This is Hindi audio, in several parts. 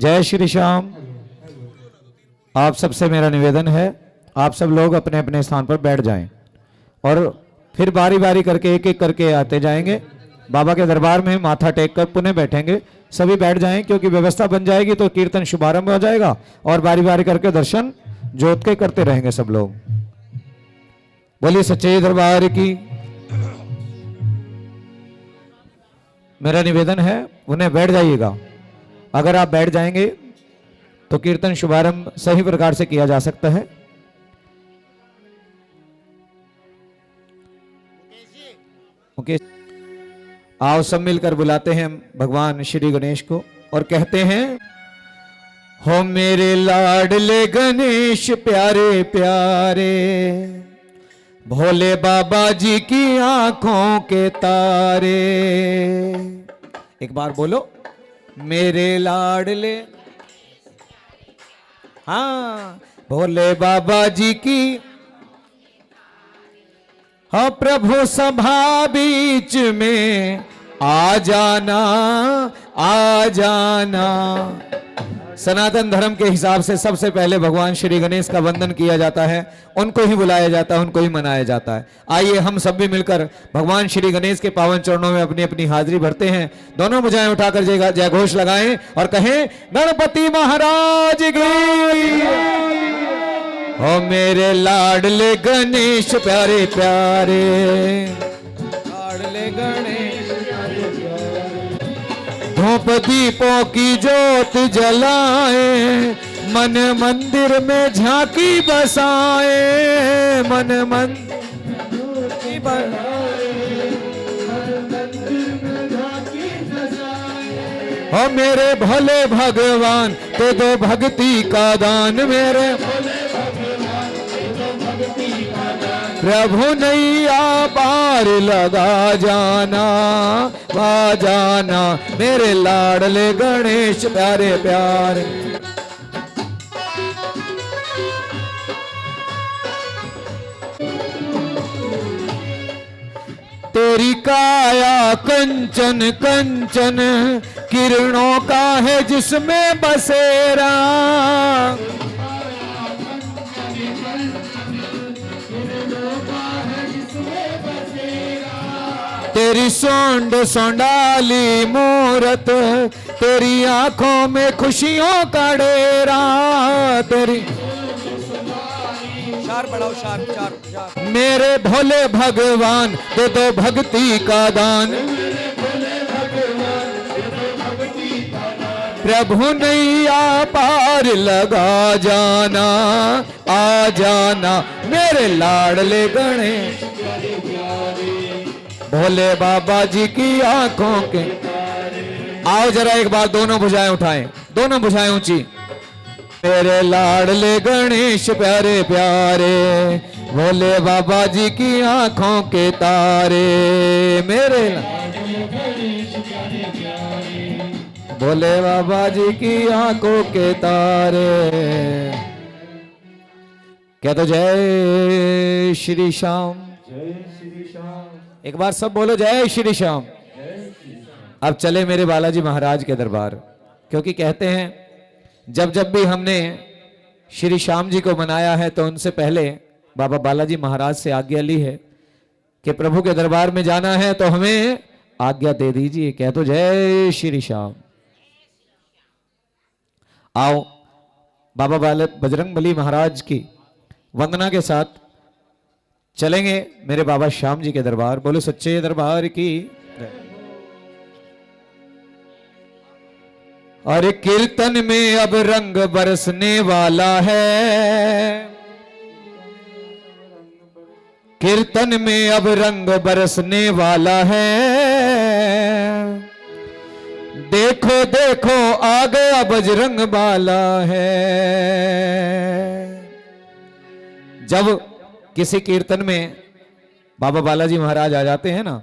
जय श्री श्याम। आप सबसे मेरा निवेदन है, आप सब लोग अपने अपने स्थान पर बैठ जाएं और फिर बारी बारी करके एक एक करके आते जाएंगे। बाबा के दरबार में माथा टेक कर पुनः बैठेंगे। सभी बैठ जाएं क्योंकि व्यवस्था बन जाएगी तो कीर्तन शुभारंभ हो जाएगा और बारी बारी करके दर्शन जोत के करते रहेंगे सब लोग। बोलिए सच्चे दरबार की। मेरा निवेदन है उन्हें बैठ जाइएगा। अगर आप बैठ जाएंगे तो कीर्तन शुभारंभ सही प्रकार से किया जा सकता है। ओके, आओ सब मिलकर बुलाते हैं भगवान श्री गणेश को और कहते हैं, हो मेरे लाडले गणेश प्यारे प्यारे, भोले बाबा जी की आंखों के तारे। एक बार बोलो, मेरे लाडले, हाँ, भोले बाबा जी की, हाँ प्रभु सभा बीच में आ जाना, आ जाना। सनातन धर्म के हिसाब से सबसे पहले भगवान श्री गणेश का वंदन किया जाता है, उनको ही बुलाया जाता है, उनको ही मनाया जाता है। आइए हम सब भी मिलकर भगवान श्री गणेश के पावन चरणों में अपनी अपनी हाजिरी भरते हैं। दोनों भुजाएं उठाकर जय घोष लगाएं और कहें, गणपति महाराज की। ओ मेरे लाडले गणेश प्यारे प्यारे, लाडले गणेश धूप दीपों की ज्योत जलाए, मन मंदिर में झांकी बसाए, मन मंदिर हो मेरे भोले भगवान तो दो भक्ति का दान, मेरे प्रभु नैया पार लगा जाना, आ जाना, मेरे लाडले गणेश प्यारे प्यारे। तेरी काया कंचन कंचन, किरणों का है जिसमें बसेरा, तेरी सोंड सोंडाली मूरत, तेरी आंखों में खुशियों का डेरा, तेरी शार बढ़ाओ, शार मेरे भोले भगवान दे दो भक्ति का दान, प्रभु नैया पार लगा जाना, आ जाना, मेरे लाडले गणेश भोले बाबा जी की आंखों के। आओ जरा एक बार दोनों भुजाएं उठाएं, दोनों भुजाएं ऊंची। मेरे लाडले गणेश प्यारे प्यारे, भोले बाबा जी की आंखों के तारे, मेरे भोले बाबा जी की आंखों के तारे। क्या तो जय श्री श्याम। एक बार सब बोलो जय श्री श्याम। अब चले मेरे बालाजी महाराज के दरबार, क्योंकि कहते हैं जब जब भी हमने श्री श्याम जी को मनाया है तो उनसे पहले बाबा बालाजी महाराज से आज्ञा ली है कि प्रभु के दरबार में जाना है तो हमें आज्ञा दे दीजिए। कह तो जय श्री श्याम। आओ बाबा बजरंगबली महाराज की वंदना के साथ चलेंगे मेरे बाबा श्याम जी के दरबार। बोलो सच्चे दरबार की। और कीर्तन में अब रंग बरसने वाला है, कीर्तन में अब रंग बरसने वाला है, देखो देखो आ गया बजरंग बाला है। जब किसी कीर्तन में बाबा बालाजी महाराज आ जाते हैं ना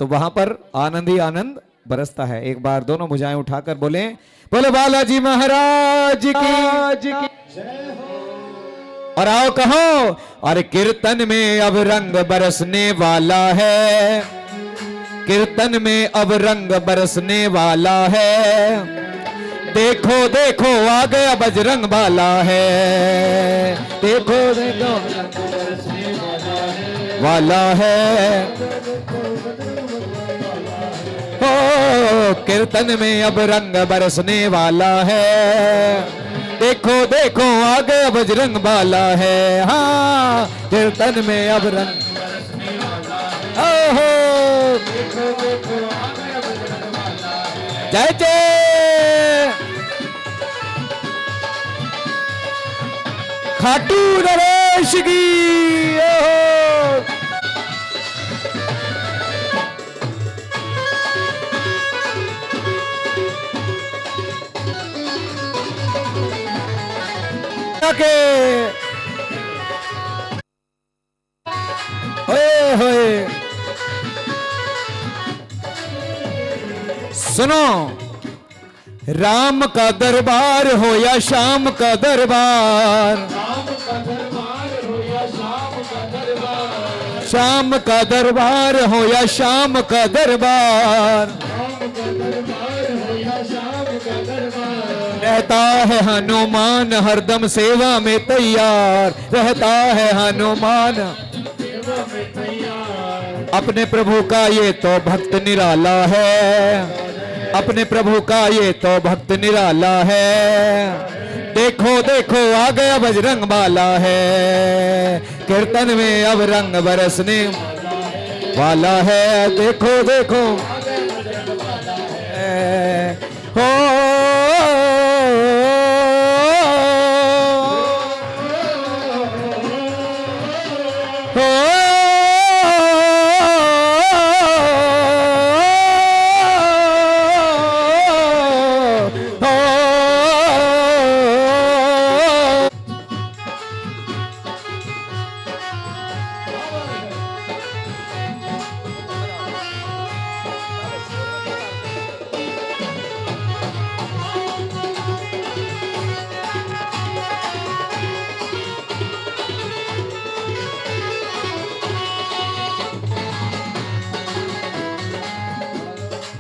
तो वहां पर आनंद ही आनंद बरसता है। एक बार दोनों भुजाएं उठाकर बोले, बोले बालाजी महाराज की जय हो। और आओ कहो, और कीर्तन में अब रंग बरसने वाला है, कीर्तन में अब रंग बरसने वाला है, देखो देखो आ गया बजरंग बाला है, देखो देखो वाला है। ओ कीर्तन में अब रंग बरसने वाला है, देखो देखो आ गया बजरंग बाला है। हाँ कीर्तन में अब रंग, ओहो जय जय खाटू नरेश की। ओहो के होए होए सुनो, राम का दरबार हो या शाम का दरबार, शाम का दरबार हो या शाम का दरबार, रहता है हनुमान हरदम सेवा में तैयार, रहता है हनुमान अपने प्रभु का ये तो भक्त निराला है, अपने प्रभु का ये तो भक्त निराला है। देखो देखो आ गया बजरंग बाला है, कीर्तन में अब रंग बरसने वाला है। देखो देखो हो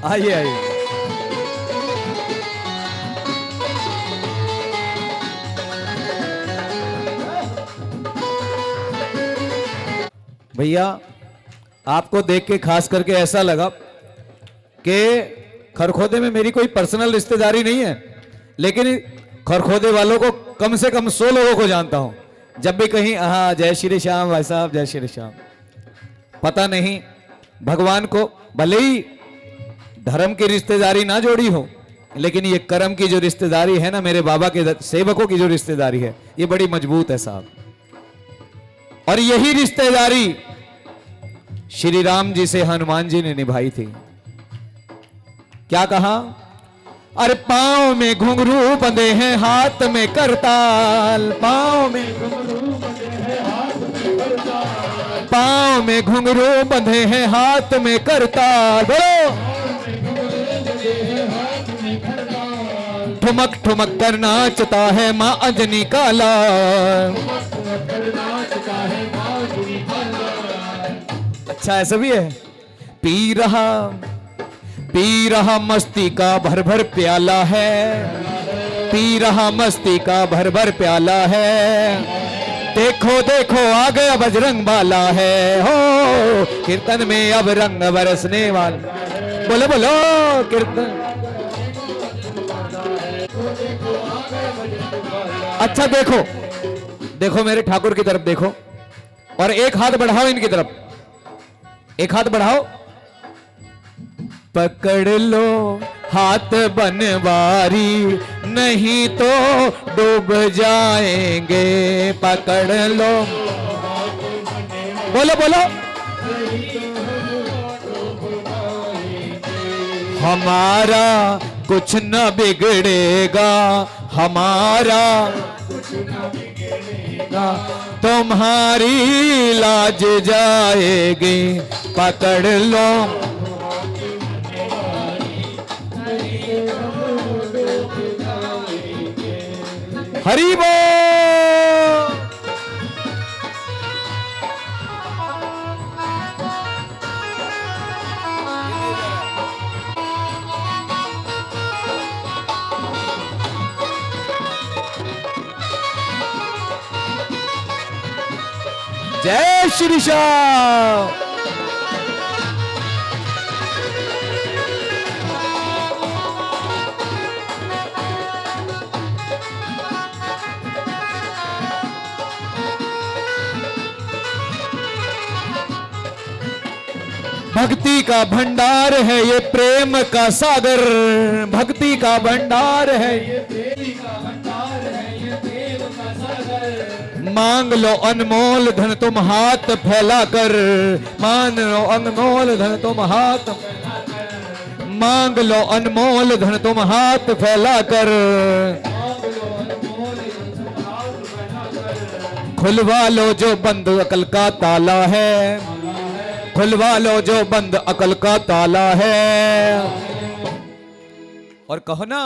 आइए आइए भैया, आपको देख के खास करके ऐसा लगा कि खरखोदे में मेरी कोई पर्सनल रिश्तेदारी नहीं है, लेकिन खरखोदे वालों को कम से कम 100 लोगों को जानता हूं। जब भी कहीं हाँ जय श्री श्याम भाई साहब, जय श्री श्याम। पता नहीं भगवान को भले ही धर्म की रिश्तेदारी ना जोड़ी हो, लेकिन ये कर्म की जो रिश्तेदारी है ना, मेरे बाबा के सेवकों की जो रिश्तेदारी है, ये बड़ी मजबूत है साहब। और यही रिश्तेदारी श्री राम जी से हनुमान जी ने निभाई थी। क्या कहा? अरे पांव में घुंघरू बंधे हैं हाथ में करताल, पांव में पांव में घुंघरू बंधे हैं हाथ में करताल। बोलो ठुमक ठुमक कर नाचता है माँ अंजनी का लाल। अच्छा ऐसा भी है। पी रहा मस्ती का भर भर प्याला है, पी रहा मस्ती का भर भर प्याला है। देखो देखो आ गया बजरंग बाला है, हो कीर्तन में अब रंग बरसने वाला। बोलो बोलो कीर्तन। अच्छा देखो देखो मेरे ठाकुर की तरफ देखो, और एक हाथ बढ़ाओ इनकी तरफ, एक हाथ बढ़ाओ। पकड़ लो हाथ बनवारी, नहीं तो डूब जाएंगे। पकड़ लो, बोलो बोलो। हमारा कुछ न बिगड़ेगा, हमारा कुछ न बिगड़ेगा, तुम्हारी लाज जाएगी। पकड़ लो हरि बोल। जय श्री श्याम। भक्ति का भंडार है ये प्रेम का सागर, भक्ति का भंडार है ये प्रेम का भंडार है ये प्रेम का सागर। मांग लो अनमोल धन तुम हाथ फैलाकर, मांग लो अनमोल धन तुम हाथ फैलाकर, मांग लो अनमोल धन तुम हाथ फैलाकर, खुलवा लो जो बंद अकल का ताला है, खुलवा लो जो बंद अकल का ताला है। और कहो ना,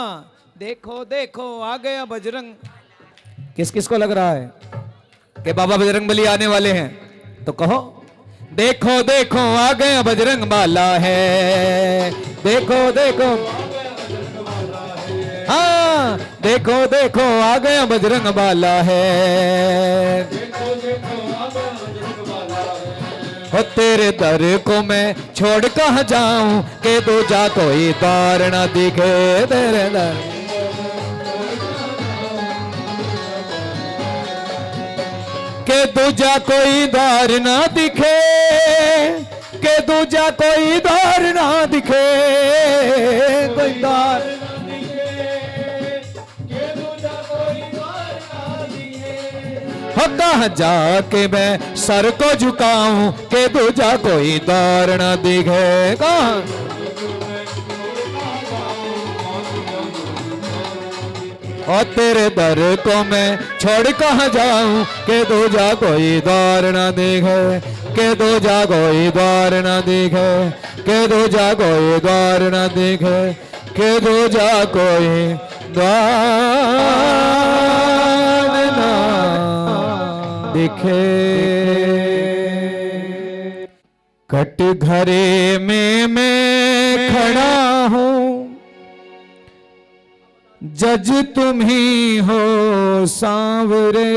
देखो देखो आ गया बजरंग। किस किस को लग रहा है कि बाबा बजरंगबली आने वाले हैं? तो कहो, देखो देखो आ गया बजरंग बाला है, देखो देखो, हाँ देखो देखो आ गया बजरंग बाला है। हो तेरे दर को मैं छोड़ कहाँ जाऊं के दूजा कोई द्वार न दिखे, तेरे दर के दूजा कोई द्वार न दिखे, के दूजा कोई द्वार न दिखे, कोई द्वार कहाँ जाके मैं सर को झुकाऊं के दूजा कोई द्वार न दिखे। कहाँ और तेरे दर को मैं छोड़ कहाँ जाऊं के दूजा कोई द्वार न दिखे, के दूजा कोई द्वार न दिखे, के दूजा कोई द्वार न दिखे, के दूजा कोई द्वार दिखे। कट घरे में मैं खड़ा हूं, जज तुम ही हो सांवरे,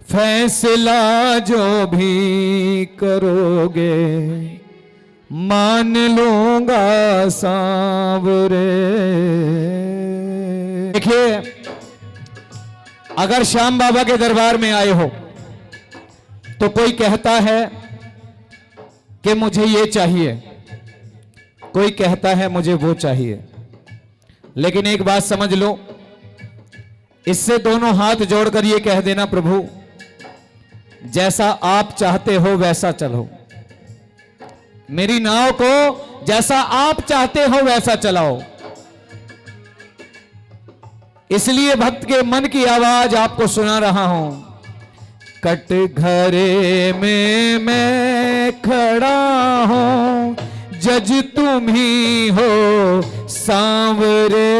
फैसला जो भी करोगे मान लूंगा सांवरे। देखिए, अगर श्याम बाबा के दरबार में आए हो तो कोई कहता है कि मुझे ये चाहिए, कोई कहता है मुझे वो चाहिए, लेकिन एक बात समझ लो, इससे दोनों हाथ जोड़कर ये कह देना, प्रभु जैसा आप चाहते हो वैसा चलो, मेरी नाव को जैसा आप चाहते हो वैसा चलाओ। इसलिए भक्त के मन की आवाज आपको सुना रहा हूं। कट घरे में मैं खड़ा हूं, जज तुम ही हो सांवरे,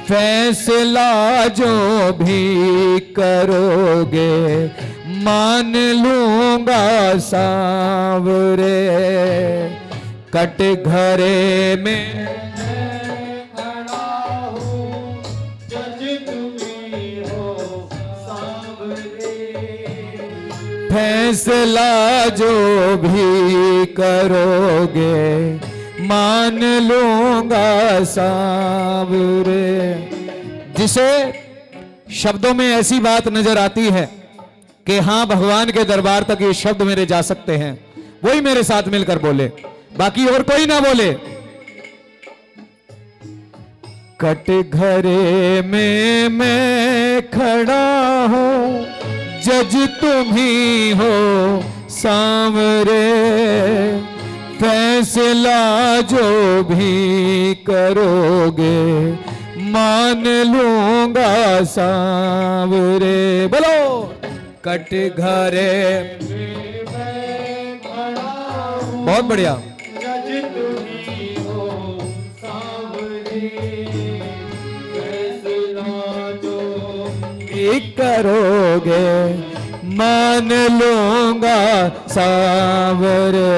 फैसला जो भी करोगे मान लूंगा सांवरे। कट घरे में फैसला जो भी करोगे मान लूंगा सांवरे। जिसे शब्दों में ऐसी बात नजर आती है कि हां भगवान के दरबार तक ये शब्द मेरे जा सकते हैं, वही मेरे साथ मिलकर बोले, बाकी और कोई ना बोले। कट घरे में मैं खड़ा हूं, जज तुम ही हो सांवरे, फैसला जो भी करोगे मान लूंगा सांवरे। बोलो, कट घरे बहुत बढ़िया। करोगे मान लूंगा सांवरे।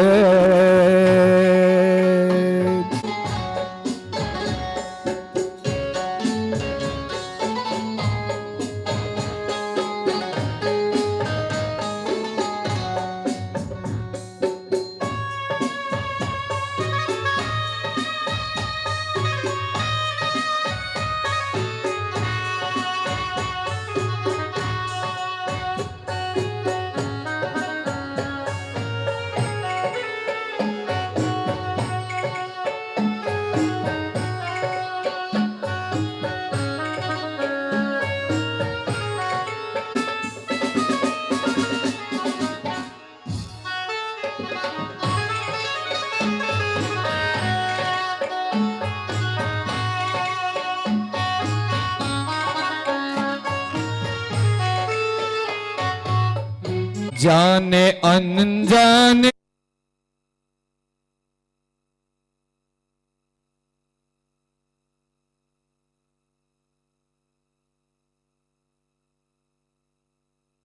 जाने अनजाने